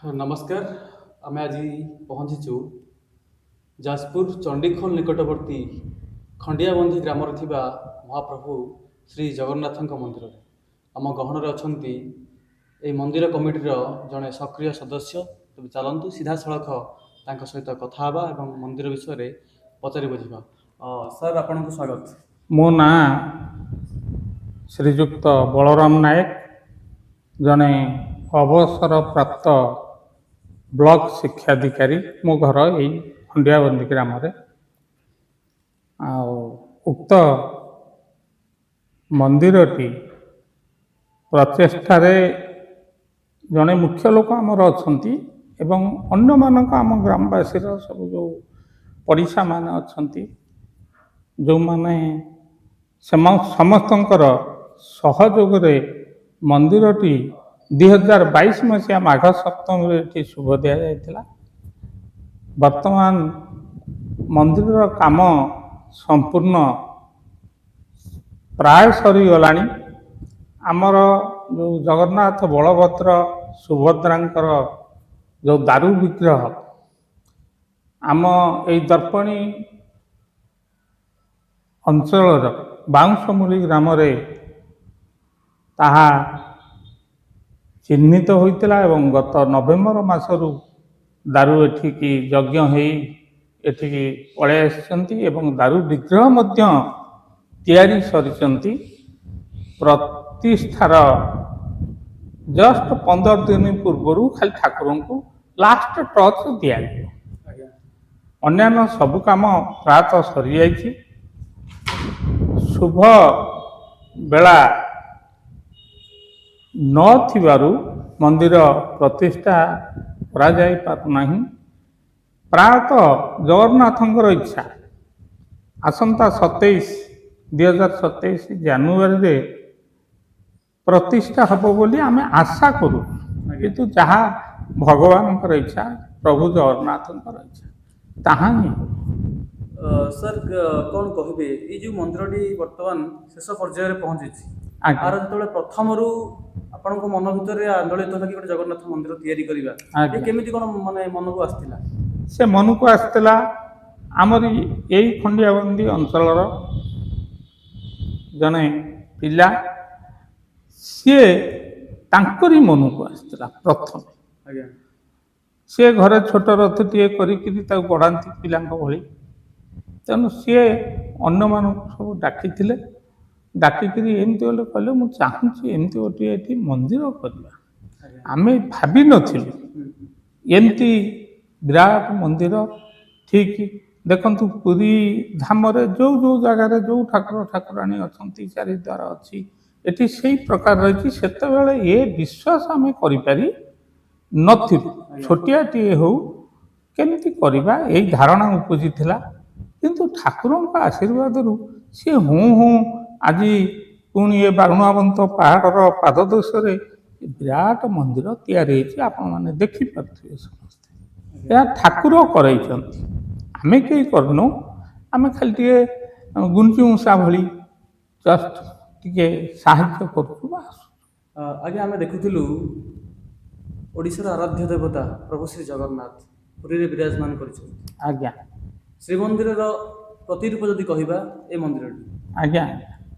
नमस्कार। आम आज पहुँचीचु जाजपुर चंडीखोल निकटवर्ती खंडियाबंधी ग्राम महाप्रभु श्री जगन्नाथ मंदिर आम गहन अच्छा मंदिर कमिटर जड़े सक्रिय सदस्य। तेज चलतु सीधा सड़क सहित कथा मंदिर विषय पचारि बुझा। सर आपन को स्वागत। मो ना श्रीजुक्त बलराम नायक जने अवसर प्राप्त ब्लॉक शिक्षाधिकारी। मो घर यही खंडियाबंदी ग्राम उक्त मंदिरटी प्रचेष्टा जड़े मुख्य लोक आमर अच्छा एवं अन्य मानक आम ग्रामवासी सब जो पड़िशा मान अच्छा जो माने समस्त सहयोग मंदिरटी 2022 मसीहा माघ सप्तमी शुभ दि जाता। वर्तमान मंदिर काम संपूर्ण प्राय सरीगला। आमर जो जगन्नाथ बलभद्र सुभद्रांकर जो दारू विग्रह आम यही दर्पणी अंचल बाउंसमूली ग्राम ताहा चिन्हित होता एवं गत नवेम्बर मासरू दारू एठिकी यज्ञ एठिकी पड़े एवं दारू विग्रह मध्य तैयारी सरिचंती। प्रतिष्ठार जस्ट 15 दिन पूर्वर खाली ठाकुर को लास्ट टच दिया अन्य सबु काम प्रातः सरी जाइए। शुभ बेला नथिबारु मंदिर प्रतिष्ठा करा जाई पारना। प्रायतः जगन्नाथंकर इच्छा आसंता 2027 जानुआरी रे प्रतिष्ठा हब बोली आमे आशा करू, किंतु जहाँ भगवान इच्छा प्रभु जगन्नाथ इच्छा ताहा ही। सर कौन कहे ये जो मंदिर बर्तमान शेष पर्यायर पहुंची आर जो प्रथम आपण मन भर आंदोलित था कि जगन्नाथ मंदिर तैयारी करवा केमिति कोन माने मन को आस्तिला? से मन को आस्तिला आमरी यही खंडियाबंदी अंचल जने पिला सी तांकरी मन को आस्तिला प्रथम। आज्ञा सी घरे छोट रथ टे कर बढ़ाती पिला भली। तेणु सी अन्न मान सब डाकी डाकिक एमती बोले कहले मुझे चाहूँगी एमती गोटे ये मंदिर करवा। आम भावी नथिलु एमती विराट मंदिर। ठीक देखु पुरी धाम जो जो जगार जो ठाकुर ठाकुराणी अच्छा चारिद्वार अच्छी एटी से प्रकार रही से ये विश्वास आम करी नथिलु छोटियाटे हो केमती करवा यही धारणा उपजी थिला। किंतु ठाकुरों का आशीर्वाद सी हूँ हूँ आज पुणी ये बारुणावंत पहाड़ पाददेश विराट मंदिर तैयारी आपण मैंने देखिपे समस्ते यह ठाकुर करई आमे कई करनु आमे खाली टे गुंची मूषा भली जस्ट टे साहाय्य करूँ। आगे आम देखुलु ओडिशार आराध्य देवता प्रभु श्री जगन्नाथ पुरी विराजमान कर। आज्ञा श्रीमंदिर प्रतिरूप जदि कहवा ए मंदिर आज्ञा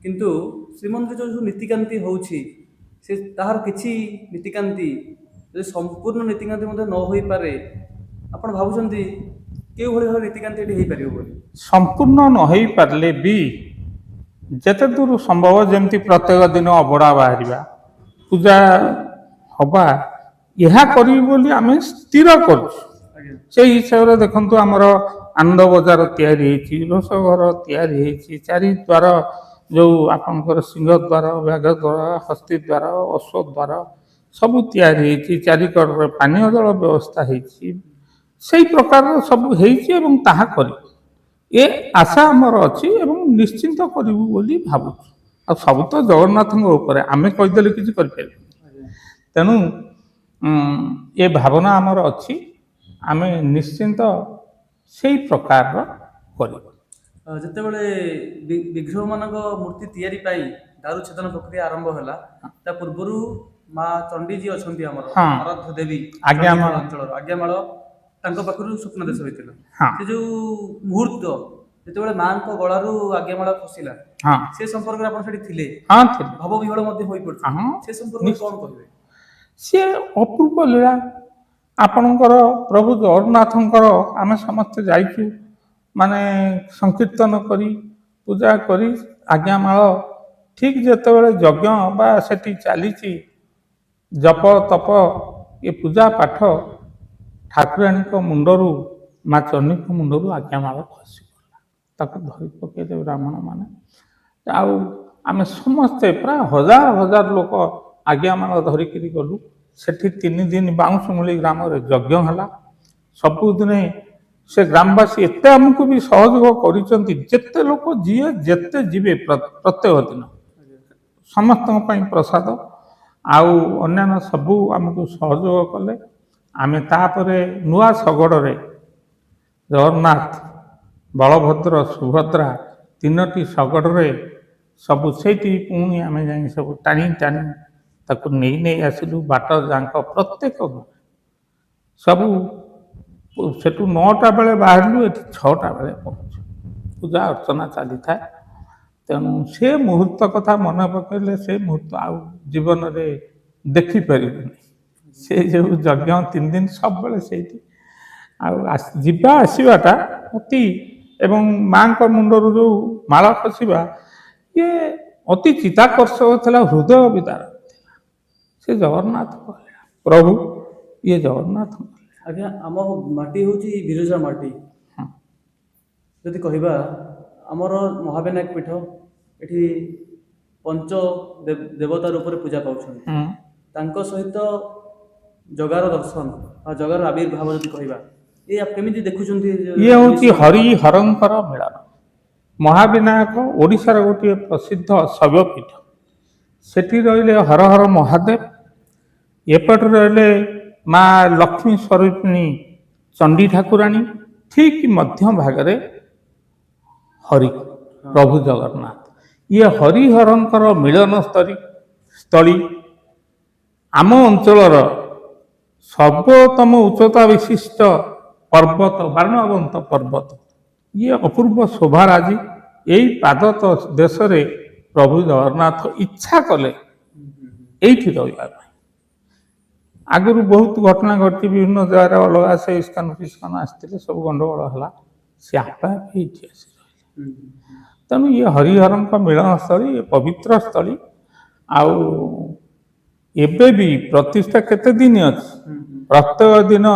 किंतु श्रीमंदिर जो नीतिकांति होउछि से ताहार किछि नीतिकांति संपूर्ण नीतिकांति न होई पारे आपण भाबुछंती के भली भाव नीतिकांति एठी हेई परियो बोली? संपूर्ण न होई पारले भी जते दूर संभव जेमती प्रत्येक दिन अबड़ा बाहरिबा पूजा हबा यह करी बोली आमे स्थिर करू। से हिसाब से देखंतु हमर आनंद बजार तैयारी होती रोषघर तैयारी होती चारि द्वार जो आपंकर सिंह द्वार व्याघ द्वार हस्ती द्वार अश्व द्वार सब तैयारी होती चारिकड़ पानीय जल व्यवस्था होती से प्रकार सब ये आशा आमर अच्छी निश्चिंत करूँ बोली भावु आ सब तो जगन्नाथ आमे कहीदेले किसी कर तेणु ये भावना आमर अच्छी आमे निश्चिंत से प्रकार जिते विग्रह मान मूर्ति तैयारी दारू छेदन प्रक्रिया आरंभ है पूर्व ମା ଚଣ୍ଡୀ जी ଅଛନ୍ତି ଆମର ହଁ। ଆରାଧ୍ୟ ଦେବୀ ଆଜ୍ଞାମାଳ। ଅଞ୍ଚଳର ଆଜ୍ଞାମାଳ ତାଙ୍କ ପାଖରୁ ସ୍ୱପ୍ନାଦେଶ ହୋଇଥିଲା। ହଁ ସେ ଯୋଉ ମୁହୂର୍ତ୍ତ ଯେତେବେଳେ ମାଙ୍କ ଗଳାରୁ ଆଜ୍ଞାମାଳ ଖସିଲା ହଁ ସେ ସମ୍ପର୍କରେ ଆପଣ ସେଠି ଥିଲେ, ହଁ ଥିଲେ। ଭାବ ବିହଳ ମଧ୍ୟ ହୋଇପଡିଥିଲେ, ହଁ ସେ ସମ୍ପର୍କରେ ନିଶ୍ଚୟ। କଣ କହିବେ? ସିଏ ଅପୂର୍ବ ଲୀଳା। ଆପଣଙ୍କର ପ୍ରଭୁ ଜଗନ୍ନାଥଙ୍କର ଆମେ ସମସ୍ତେ ଯାଇଛୁ, ମାନେ ସଂକୀର୍ତ୍ତନ କରି ପୂଜା କରି ଆଜ୍ଞାମାଳ ଠିକ୍ ଯେତେବେଳେ ଯଜ୍ଞ ବା ସେଠି ଚାଲିଛି ଜପ ତପ ଏ ପୂଜା ପାଠ, ଠାକୁରାଣୀଙ୍କ ମୁଣ୍ଡରୁ ମା ଚଣ୍ଡୀଙ୍କ ମୁଣ୍ଡରୁ ଆଜ୍ଞାମାଳ ଖସି ପଡ଼ିଲା। ତାକୁ ଧରି ପକେଇଲେ ବ୍ରାହ୍ମଣମାନେ। ଆଉ ଆମେ ସମସ୍ତେ ପ୍ରାୟ ହଜାର ହଜାର ଲୋକ ଆଜ୍ଞାମାଳ ଧରିକିରି ଗଲୁ। ସେଠି 3 ଦିନ ବାଉଁଶମୂଳି ଗ୍ରାମରେ ଯଜ୍ଞ ହେଲା। ସବୁଦିନେ ସେ ଗ୍ରାମବାସୀ ଏତେ ଆମକୁ ବି ସହଯୋଗ କରିଛନ୍ତି, ଯେତେ ଲୋକ ଯିଏ ଯେତେ ଯିବେ ପ୍ରତ୍ୟେକ ଦିନ ସମସ୍ତଙ୍କ ପାଇଁ ପ୍ରସାଦ ଆଉ ଅନ୍ୟାନ୍ୟ ସବୁ ଆମକୁ ସହଯୋଗ କଲେ। ଆମେ ତାପରେ ନୂଆ ଶଗଡ଼ରେ ଜଗନ୍ନାଥ ବଳଭଦ୍ର ସୁଭଦ୍ରା 3ଟି ଶଗଡ଼ରେ ସବୁ ସେଇଠି ପୁଣି ଆମେ ଯାଇ ସବୁ ଟାଣି ଟାଣି ତାକୁ ନେଇ ଆସିଲୁ। ବାଟ ଯାଙ୍କ ପ୍ରତ୍ୟେକ ସବୁ ସେଠୁ 9ଟା ବେଳେ ବାହାରିଲୁ, ଏଠି 6ଟା ବେଳେ ପହଞ୍ଚୁ। ପୂଜା ଅର୍ଚ୍ଚନା ଚାଲିଥାଏ। ତେଣୁ ସେ ମୁହୂର୍ତ୍ତ କଥା ମନେ ପକାଇଲେ ସେ ମୁହୂର୍ତ୍ତ ଆଉ ଜୀବନରେ ଦେଖିପାରିବୁନି। ସେ ଯେଉଁ ଯଜ୍ଞ 3 ଦିନ ସବୁବେଳେ ସେଇଠି। ଆଉ ଯିବା ଆସିବାଟା ଅତି, ଏବଂ ମାଙ୍କ ମୁଣ୍ଡରୁ ଯେଉଁ ମାଳ ଖସିବା ଇଏ ଅତି ଚିତାକର୍ଷକ ଥିଲା, ହୃଦୟ ବିଦାରକ ଥିଲା। ସେ ଜଗନ୍ନାଥ କହିଲା ପ୍ରଭୁ ଇଏ ଜଗନ୍ନାଥ। ଆଜ୍ଞା ଆମ ମାଟି ହେଉଛି ବିରଜା ମାଟି। ହଁ। ଯଦି କହିବା ଆମର ମହାବିନାୟକ ପୀଠ, ଏଠି ପଞ୍ଚ ଦେବତା ରୂପରେ ପୂଜା ପାଉଛନ୍ତି। ହୁଁ। ତାଙ୍କ ସହିତ ଜଗାର ଦର୍ଶନ ବା ଜଗାର ଆବିର୍ଭାବ ଯଦି କହିବା, ଇଏ କେମିତି ଦେଖୁଛନ୍ତି? ଇଏ ହେଉଛି ହରି ହରଙ୍କର ମିଳନ। ମହାବିନାୟକ ଓଡ଼ିଶାର ଗୋଟିଏ ପ୍ରସିଦ୍ଧ ଶୈବପୀଠ। ସେଠି ରହିଲେ ହର ହର ମହାଦେବ, ଏପଟେ ରହିଲେ ମା ଲକ୍ଷ୍ମୀ ସ୍ୱରୂପିଣୀ ଚଣ୍ଡୀ ଠାକୁରାଣୀ, ଠିକ୍ ମଧ୍ୟ ଭାଗରେ ହରି ପ୍ରଭୁ ଜଗନ୍ନାଥ। ଇଏ ହରିହରଙ୍କର ମିଳନ ସ୍ଥଳୀ। ଆମ ଅଞ୍ଚଳର ସର୍ବୋତ୍ତମ ଉଚ୍ଚତା ବିଶିଷ୍ଟ ପର୍ବତ ବାଣବନ୍ତ ପର୍ବତ। ଇଏ ଅପୂର୍ବ ଶୋଭାରାଜି। ଏଇ ପାଦ ଦେଶରେ ପ୍ରଭୁ ଜଗନ୍ନାଥ ଇଚ୍ଛା କଲେ ଏଇଠି ରହିବା ପାଇଁ। ଆଗରୁ ବହୁତ ଘଟଣା ଘଟିଛି, ବିଭିନ୍ନ ଜାଗାରେ ଅଲଗା ସେ ଇସ୍କାନ ଫିସ୍କାନ ଆସିଥିଲେ, ସବୁ ଗଣ୍ଡଗୋଳ ହେଲା। ସେ ଆପେ ଆପେ ଏଇଠି ଆସି ରହିଲେ। ତେଣୁ ଇଏ ହରିହରଙ୍କ ମିଳନସ୍ଥଳୀ, ଏ ପବିତ୍ର ସ୍ଥଳୀ। ଆଉ ଏବେ ବି ପ୍ରତିଷ୍ଠା କେତେ ଦିନ ଅଛି? ପ୍ରତ୍ୟେକ ଦିନ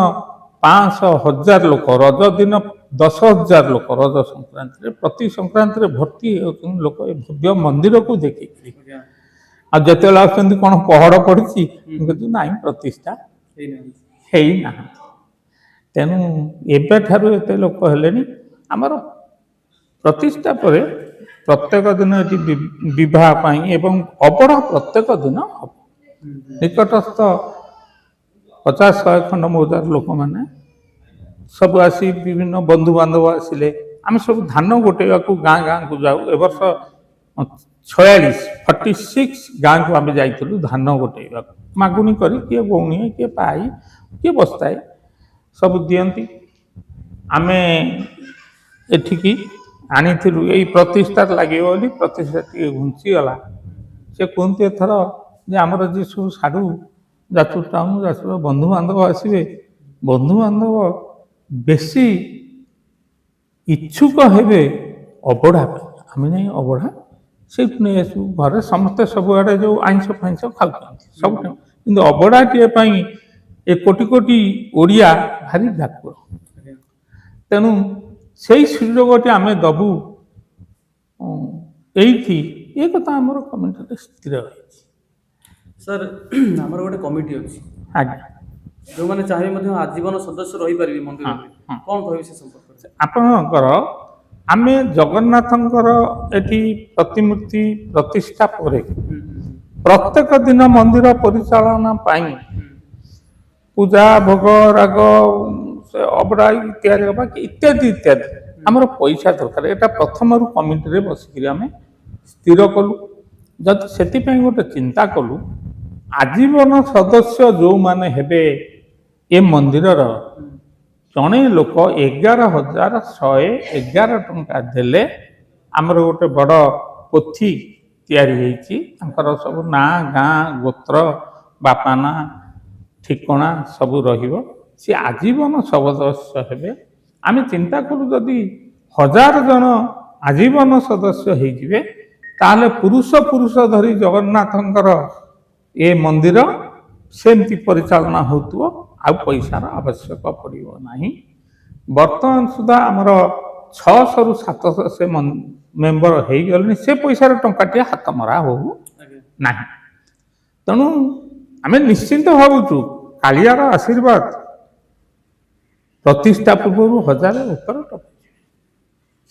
500 1000 ଲୋକ, ରଜ ଦିନ 10,000 ଲୋକ, ରଜ ସଂକ୍ରାନ୍ତିରେ ପ୍ରତି ସଂକ୍ରାନ୍ତିରେ ଭର୍ତ୍ତି ହେଉଛନ୍ତି ଲୋକ ଏ ଭବ୍ୟ ମନ୍ଦିରକୁ ଦେଖିକିରି। ଆଉ ଯେତେବେଳେ ଆସୁଛନ୍ତି କ'ଣ ପହଡ଼ ପଡ଼ିଛି, ମୁଁ କହୁଛି ନାଇଁ ପ୍ରତିଷ୍ଠା ହେଇନାହାନ୍ତି। ତେଣୁ ଏବେଠାରୁ ଏତେ ଲୋକ ହେଲେଣି। ଆମର ପ୍ରତିଷ୍ଠା ପରେ ପ୍ରତ୍ୟେକ ଦିନ ଏଠି ବିବାହ ପାଇଁ ଏବଂ ଅବଢ଼ା ପ୍ରତ୍ୟେକ ଦିନ ହେବ। ନିକଟସ୍ଥ 50-100 ଖଣ୍ଡ ମୌଜାର ଲୋକମାନେ ସବୁ ଆସି, ବିଭିନ୍ନ ବନ୍ଧୁବାନ୍ଧବ ଆସିଲେ, ଆମେ ସବୁ ଧାନ ଗୋଟେଇବାକୁ ଗାଁକୁ ଯାଉ। ଏ ବର୍ଷ 46 ଗାଁକୁ ଆମେ ଯାଇଥିଲୁ ଧାନ ଗୋଟେଇବାକୁ। ମାଗୁଣି କରି କିଏ ଗଉଣିଏ, କିଏ ପାଇ, କିଏ ବସ୍ତାଏ ସବୁ ଦିଅନ୍ତି। ଆମେ ଏଠିକି ଆଣିଥିଲୁ ଏଇ ପ୍ରତିଷ୍ଠାରେ ଲାଗିବ ବୋଲି। ପ୍ରତିଷ୍ଠା ଟିକେ ଘୁଞ୍ଚିଗଲା। ସେ କୁହନ୍ତି ଏଥର ଯେ ଆମର ଯିଏ ସବୁ ସାଡ଼ୁ ଯାଜପୁର ଟାଉନ, ଯାଜପୁର ବନ୍ଧୁବାନ୍ଧବ ଆସିବେ, ବନ୍ଧୁବାନ୍ଧବ ବେଶୀ ଇଚ୍ଛୁକ ହେବେ ଅବଢ଼ା ପାଇଁ। ଆମେ ଯାଇ ଅବଢ଼ା ସେଇଠୁ ନେଇ ଆସିବୁ। ଘରେ ସମସ୍ତେ ସବୁଆଡ଼େ ଯେଉଁ ଆଇଁଷ ଫାଇଁଷ ଖାଉଛନ୍ତି ସବୁଠୁ, କିନ୍ତୁ ଅବଢ଼ାଟିଏ ପାଇଁ ଏ କୋଟି କୋଟି ଓଡ଼ିଆ ଭାରି ବ୍ୟାକୁଳ। ତେଣୁ ସେଇ ସୁଯୋଗଟି ଆମେ ଦେବୁ ଏଇଠି। ଏ କଥା ଆମର କମିଟିରେ ସ୍ଥିର ହୋଇଛି। ସାର୍ ଆମର ଗୋଟେ କମିଟି ଅଛି, ଆଜ୍ଞା। ଯେଉଁମାନେ ଚାହିଁବେ ମଧ୍ୟ ଆଜୀବନ ସଦସ୍ୟ ରହିପାରିବେ ମନ୍ଦିରରେ। କ'ଣ କହିବେ ସେ ସମ୍ପର୍କରେ? ଆପଣଙ୍କର ଆମେ ଜଗନ୍ନାଥଙ୍କର ଏଠି ପ୍ରତିମୂର୍ତ୍ତି ପ୍ରତିଷ୍ଠା ପରେ ପ୍ରତ୍ୟେକ ଦିନ ମନ୍ଦିର ପରିଚାଳନା ପାଇଁ ପୂଜା ଭୋଗ ରାଗ, ସେ ଅବଢ଼ା ତିଆରି ହେବା ଇତ୍ୟାଦି ଇତ୍ୟାଦି ଆମର ପଇସା ଦରକାର। ଏଇଟା ପ୍ରଥମରୁ କମିଟିରେ ବସିକିରି ଆମେ ସ୍ଥିର କଲୁ। ଯଦି ସେଥିପାଇଁ ଗୋଟେ ଚିନ୍ତା କଲୁ ଆଜୀବନ ସଦସ୍ୟ ଯେଉଁମାନେ ହେବେ ଏ ମନ୍ଦିରର, ଜଣେ ଲୋକ 11,111 ଟଙ୍କା ଦେଲେ ଆମର ଗୋଟେ ବଡ଼ ପୋଥି ତିଆରି ହେଇଛି। ତାଙ୍କର ସବୁ ନାଁ, ଗାଁ, ଗୋତ୍ର, ବାପା ନାଁ, ଠିକଣା ସବୁ ରହିବ। ସେ ଆଜୀବନ ସଦସ୍ୟ ହେବେ। ଆମେ ଚିନ୍ତା କରୁ ଯଦି 1000 ଜଣ ଆଜୀବନ ସଦସ୍ୟ ହେଇଯିବେ, ତାହେଲେ ପୁରୁଷ ଧରି ଜଗନ୍ନାଥଙ୍କର ଏ ମନ୍ଦିର ସେମିତି ପରିଚାଳନା ହେଉଥିବ, ଆଉ ପଇସାର ଆବଶ୍ୟକ ପଡ଼ିବ ନାହିଁ। ବର୍ତ୍ତମାନ ସୁଦ୍ଧା ଆମର 600ରୁ 700 ସେ ମେମ୍ବର ହେଇଗଲେଣି। ସେ ପଇସାର ଟଙ୍କାଟିଏ ହାତ ମରା ହଉ ନାହିଁ। ତେଣୁ ଆମେ ନିଶ୍ଚିନ୍ତ ଭାବୁଛୁ କାଳିଆର ଆଶୀର୍ବାଦ ପ୍ରତିଷ୍ଠା ପୂର୍ବରୁ 1000 ଉପରେ ଟଙ୍କା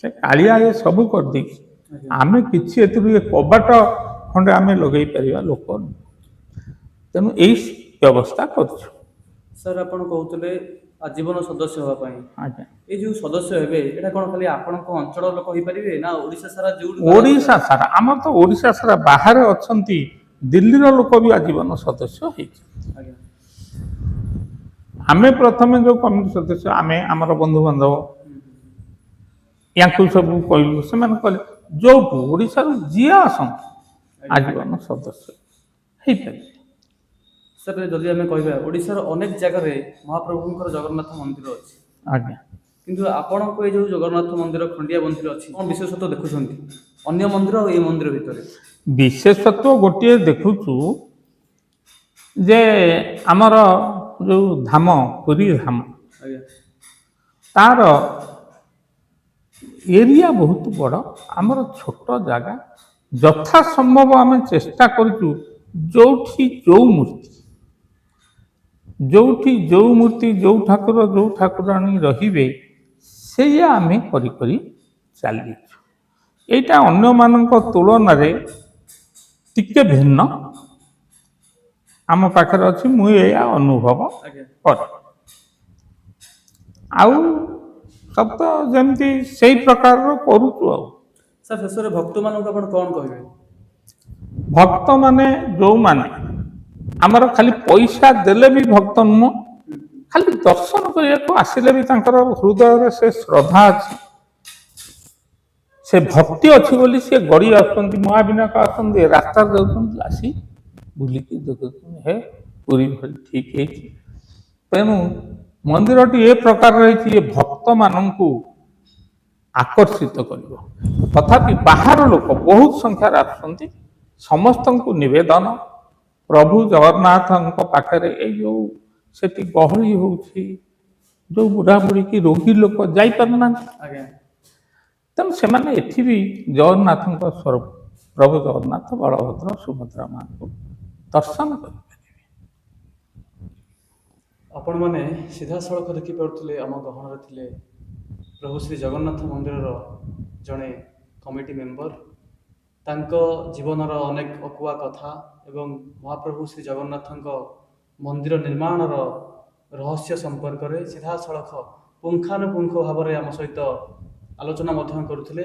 ସେ କାଳିଆ ଏ ସବୁ କରିଦେଇଛି। ଆମେ କିଛି ଏଥିରୁ ଏ କବାଟ ଖଣ୍ଡେ ଆମେ ଲଗେଇ ପାରିବା ଲୋକ ନୁହଁ। ତେଣୁ ଏଇ ବ୍ୟବସ୍ଥା କରୁଛୁ। ସାର୍ ଆପଣ କହୁଥିଲେ ଆଜୀବନ ସଦସ୍ୟ ହେବା ପାଇଁ, ଆଜ୍ଞା, ଏଇ ଯୋଉ ସଦସ୍ୟ ହେବେ ଏଇଟା କ'ଣ ଖାଲି ଆପଣଙ୍କ ଅଞ୍ଚଳ ଲୋକ ହେଇପାରିବେ ନା ଓଡ଼ିଶା ସାରା ଯୋଉଠି ଓଡ଼ିଶା ସାରା, ଆମର ତ ଓଡ଼ିଶା ସାରା ବାହାରେ ଅଛନ୍ତି, ଦିଲ୍ଲୀର ଲୋକ ବି ଆଜୀବନ ସଦସ୍ୟ ହେଇଛି। ଆଜ୍ଞା ଆମେ ପ୍ରଥମେ ଯେଉଁ କମିଟି ସଦସ୍ୟ, ଆମେ ଆମର ବନ୍ଧୁବାନ୍ଧବ ୟାଙ୍କୁ ସବୁ କହିଲୁ, ସେମାନେ କହିଲେ ଯୋଉଠୁ ଓଡ଼ିଶାରୁ ଯିଏ ଆସନ୍ତୁ ଆଜୀବନ ସଦସ୍ୟ ହେଇପାରିବେ। ସାର୍ ଯଦି ଆମେ କହିବା ଓଡ଼ିଶାର ଅନେକ ଜାଗାରେ ମହାପ୍ରଭୁଙ୍କର ଜଗନ୍ନାଥ ମନ୍ଦିର ଅଛି, ଆଜ୍ଞା, କିନ୍ତୁ ଆପଣଙ୍କ ଏଇ ଯୋଉ ଜଗନ୍ନାଥ ମନ୍ଦିର ଖଣ୍ଡିଆ ବନ୍ଧରେ ଅଛି, କ'ଣ ବିଶେଷତ୍ୱ ଦେଖୁଛନ୍ତି ଅନ୍ୟ ମନ୍ଦିର ଆଉ ଏଇ ମନ୍ଦିର ଭିତରେ? ବିଶେଷତ୍ୱ ଗୋଟିଏ ଦେଖୁଛୁ ଯେ ଆମର ଯେଉଁ ଧାମ, ପୁରୀ ଧାମ, ଆଜ୍ଞା ତାର ଏରିଆ ବହୁତ ବଡ଼, ଆମର ଛୋଟ ଜାଗା। ଯଥାସମ୍ଭବ ଆମେ ଚେଷ୍ଟା କରୁଛୁ ଯୋଉଠି ଯେଉଁ ମୂର୍ତ୍ତି, ଯେଉଁ ଠାକୁର, ଯେଉଁ ଠାକୁରାଣୀ ରହିବେ, ସେଇଆ ଆମେ କରି କରି ଚାଲିଛୁ। ଏଇଟା ଅନ୍ୟମାନଙ୍କ ତୁଳନାରେ ଟିକେ ଭିନ୍ନ ଆମ ପାଖରେ ଅଛି। ମୁଁ ଏଇଆ ଅନୁଭବ କରେ। ଆଉ ସବୁ ତ ଯେମିତି ସେଇ ପ୍ରକାରର କରୁଛୁ। ଆଉ ସାର୍ ଶେଷରେ ଭକ୍ତମାନଙ୍କୁ ଆପଣ କ'ଣ କହିବେ? ଭକ୍ତମାନେ ଯେଉଁମାନେ ଆମର ଖାଲି ପଇସା ଦେଲେ ବି ଭକ୍ତ ନୁହଁ, ଖାଲି ଦର୍ଶନ କରିବାକୁ ଆସିଲେ ବି ତାଙ୍କର ହୃଦୟରେ ସେ ଶ୍ରଦ୍ଧା ଅଛି, ସେ ଭକ୍ତି ଅଛି ବୋଲି ସେ ଗଡ଼ି ଆସୁଛନ୍ତି, ମହାବିନାୟକ ଆସୁଛନ୍ତି, ରାସ୍ତାରେ ଯାଉଛନ୍ତି, ଆସି ବୁଲିକି ଦେଖୁଛନ୍ତି, ହେ ପୁରୀ ଭଳି ଠିକ୍ ହେଇଛି। ତେଣୁ ମନ୍ଦିରଟି ଏ ପ୍ରକାର ରହିଛି, ଏ ଭକ୍ତମାନଙ୍କୁ ଆକର୍ଷିତ କରିବ। ତଥାପି ବାହାର ଲୋକ ବହୁତ ସଂଖ୍ୟାରେ ଆସୁଛନ୍ତି। ସମସ୍ତଙ୍କୁ ନିବେଦନ, ପ୍ରଭୁ ଜଗନ୍ନାଥଙ୍କ ପାଖରେ ଏଇ ଯେଉଁ ସେଠି ଗହଳି ହେଉଛି, ଯେଉଁ ବୁଢ଼ାବୁଢ଼ୀ କି ରୋଗୀ ଲୋକ ଯାଇପାରୁନାହାନ୍ତି, ଆଜ୍ଞା ତେଣୁ ସେମାନେ ଏଠି ବି ଜଗନ୍ନାଥଙ୍କ ସ୍ୱରୂପ ପ୍ରଭୁ ଜଗନ୍ନାଥ, ବଳଭଦ୍ର, ସୁଭଦ୍ରା ମାଙ୍କୁ ଦର୍ଶନ କରିପାରିବେ। ଆପଣମାନେ ସିଧାସଳଖ ଦେଖିପାରୁଥିଲେ ଆମ ଗହଣରେ ଥିଲେ ପ୍ରଭୁ ଶ୍ରୀ ଜଗନ୍ନାଥ ମନ୍ଦିରର ଜଣେ କମିଟି ମେମ୍ବର। ତାଙ୍କ ଜୀବନର ଅନେକ ଅକୁହା କଥା ଏବଂ ମହାପ୍ରଭୁ ଶ୍ରୀ ଜଗନ୍ନାଥଙ୍କ ମନ୍ଦିର ନିର୍ମାଣର ରହସ୍ୟ ସମ୍ପର୍କରେ ସିଧାସଳଖ ପୁଙ୍ଖାନୁପୁଙ୍ଖ ଭାବରେ ଆମ ସହିତ ଆଲୋଚନା ମଧ୍ୟ କରୁଥିଲେ।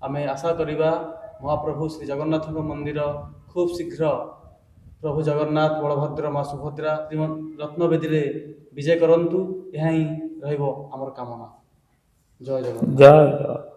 ଆମେ ଆଶା କରିବା ମହାପ୍ରଭୁ ଶ୍ରୀ ଜଗନ୍ନାଥଙ୍କ ମନ୍ଦିର ଖୁବ୍ ଶୀଘ୍ର ପ୍ରଭୁ ଜଗନ୍ନାଥ, ବଳଭଦ୍ର, ମା ସୁଭଦ୍ରା ରତ୍ନବେଦୀରେ ବିଜେ କରନ୍ତୁ। ଏହା ହିଁ ରହିବ ଆମର କାମନା। ଜୟ ଜଗନ୍ନାଥ। ଜୟ ଜଗନ୍ନାଥ।